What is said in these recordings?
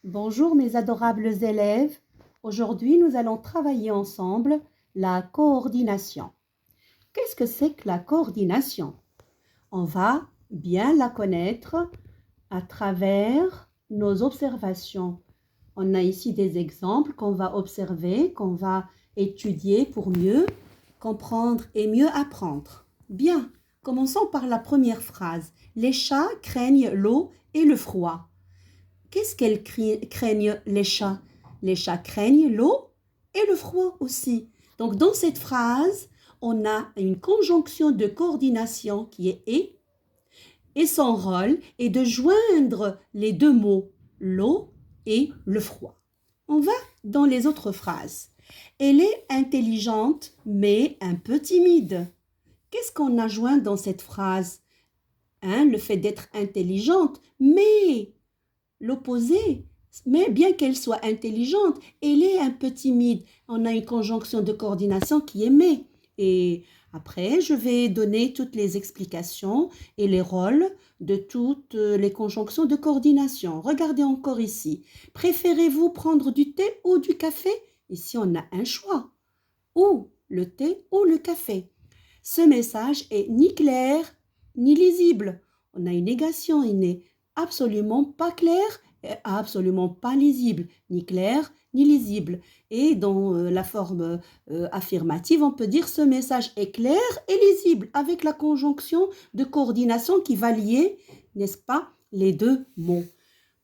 Bonjour mes adorables élèves. Aujourd'hui, nous allons travailler ensemble la coordination. Qu'est-ce que c'est que la coordination? On va bien la connaître à travers nos observations. On a ici des exemples qu'on va observer, qu'on va étudier pour mieux comprendre et mieux apprendre. Bien, commençons par la première phrase. Les chats craignent l'eau et le froid. Qu'est-ce qu'elles craignent, les chats? Les chats craignent l'eau et le froid aussi. Donc, dans cette phrase, on a une conjonction de coordination qui est et son rôle est de joindre les deux mots, l'eau et le froid. On va dans les autres phrases. Elle est intelligente, mais un peu timide. Qu'est-ce qu'on a joint dans cette phrase? Le fait d'être intelligente, mais l'opposé, mais bien qu'elle soit intelligente, elle est un peu timide. On a une conjonction de coordination qui est mais. Et après, je vais donner toutes les explications et les rôles de toutes les conjonctions de coordination. Regardez encore ici. Préférez-vous prendre du thé ou du café? Ici, on a un choix. Ou le thé ou le café. Ce message est ni clair ni lisible. On a une négation, il n'est absolument pas clair et absolument pas lisible, ni clair ni lisible. Et dans la forme affirmative, on peut dire ce message est clair et lisible avec la conjonction de coordination qui va lier, n'est-ce pas, les deux mots.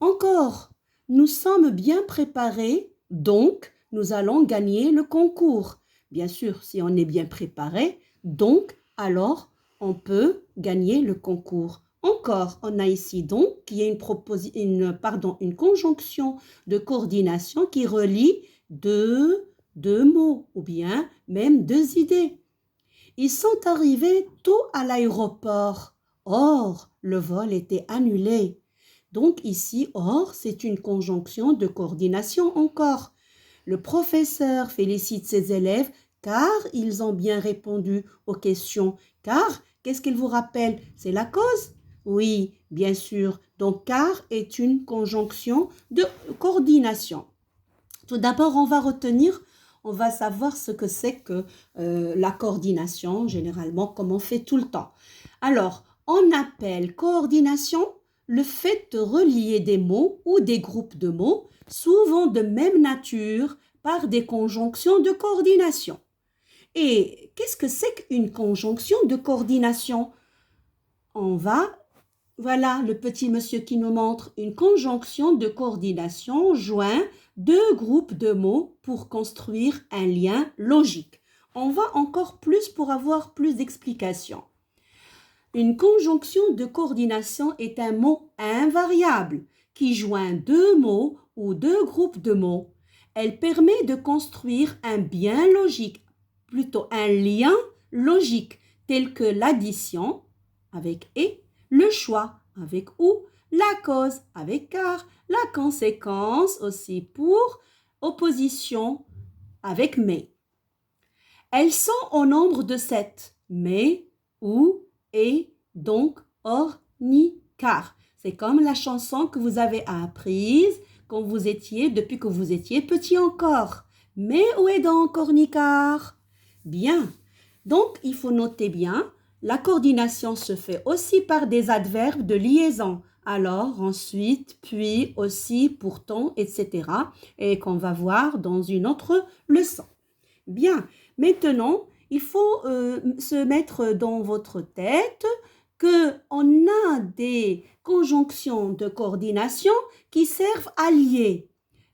Encore, nous sommes bien préparés, donc nous allons gagner le concours. Bien sûr, si on est bien préparé, donc alors on peut gagner le concours. Encore, on a ici donc qui est une conjonction de coordination qui relie deux mots ou bien même deux idées. Ils sont arrivés tôt à l'aéroport. Or, le vol était annulé. Donc ici, or, c'est une conjonction de coordination encore. Le professeur félicite ses élèves car ils ont bien répondu aux questions. Car, qu'est-ce qu'il vous rappelle? C'est la cause? Oui, bien sûr. Donc, car est une conjonction de coordination. Tout d'abord, on va savoir ce que c'est que la coordination, généralement, comme on fait tout le temps. Alors, on appelle coordination le fait de relier des mots ou des groupes de mots, souvent de même nature, par des conjonctions de coordination. Et qu'est-ce que c'est qu'une conjonction de coordination? Voilà le petit monsieur qui nous montre une conjonction de coordination joint deux groupes de mots pour construire un lien logique. On va encore plus pour avoir plus d'explications. Une conjonction de coordination est un mot invariable qui joint deux mots ou deux groupes de mots. Elle permet de construire un bien logique, plutôt un lien logique, tel que l'addition avec et, le choix avec ou, la cause avec car, la conséquence aussi pour, opposition avec mais. Elles sont au nombre de 7, mais, ou, et, donc, or, ni, car. C'est comme la chanson que vous avez apprise depuis que vous étiez petit encore. Mais où est donc or, ni, car? Bien. Donc, il faut noter bien, la coordination se fait aussi par des adverbes de liaison. Alors, ensuite, puis, aussi, pourtant, etc. Et qu'on va voir dans une autre leçon. Bien, maintenant, il faut se mettre dans votre tête qu'on a des conjonctions de coordination qui servent à lier.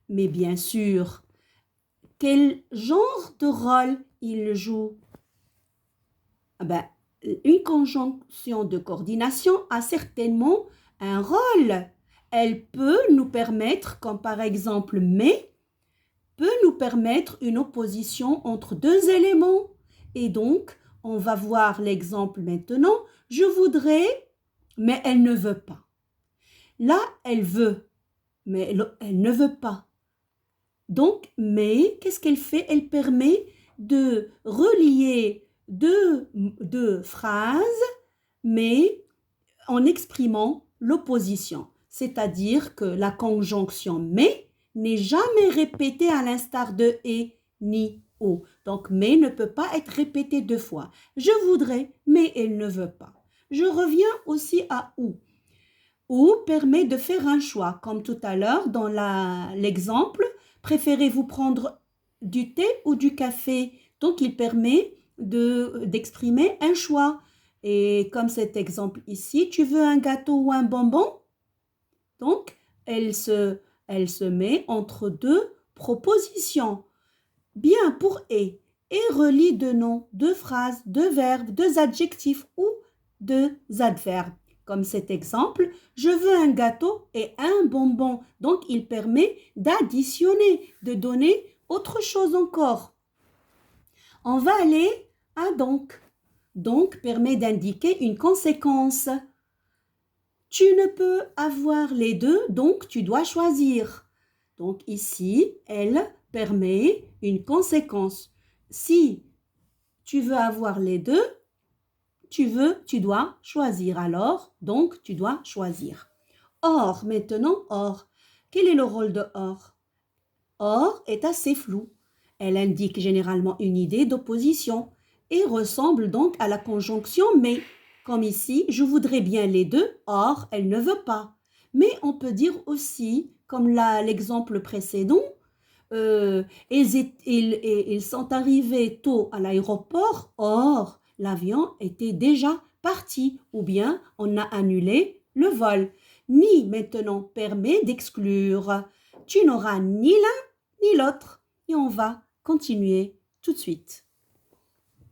Mais bien sûr, quel genre de rôle il joue? Une conjonction de coordination a certainement un rôle. Elle peut nous permettre, comme par exemple mais, peut nous permettre une opposition entre deux éléments. Et donc, on va voir l'exemple maintenant. Je voudrais, mais elle ne veut pas. Là, elle veut, mais elle ne veut pas. Donc, mais, qu'est-ce qu'elle fait? Elle permet de relier deux phrases, mais en exprimant l'opposition. c'est-à-dire que la conjonction mais n'est jamais répétée à l'instar de et ni ou. Donc mais ne peut pas être répété deux fois. Je voudrais, mais elle ne veut pas. Je reviens aussi à ou. Ou permet de faire un choix, comme tout à l'heure dans l'exemple. Préférez-vous prendre du thé ou du café? Donc il permet d'exprimer un choix. Et comme cet exemple ici, tu veux un gâteau ou un bonbon? Donc elle se met entre deux propositions. Bien pour et relie deux noms, deux phrases, deux verbes, deux adjectifs ou deux adverbes. Comme cet exemple, je veux un gâteau et un bonbon. Donc, il permet d'additionner, de donner autre chose encore. On va aller à donc. Donc permet d'indiquer une conséquence. Tu ne peux avoir les deux, donc tu dois choisir. Donc ici, elle permet une conséquence. Si tu veux avoir les deux, tu dois choisir. Alors, donc, tu dois choisir. Or, maintenant, or. Quel est le rôle de or? Or est assez flou. Elle indique généralement une idée d'opposition et ressemble donc à la conjonction mais. Comme ici, je voudrais bien les deux, or, elle ne veut pas. Mais on peut dire aussi, comme l'exemple précédent, ils sont arrivés tôt à l'aéroport, or l'avion était déjà parti ou bien on a annulé le vol. Ni maintenant permet d'exclure. Tu n'auras ni l'un ni l'autre. Et on va continuer tout de suite.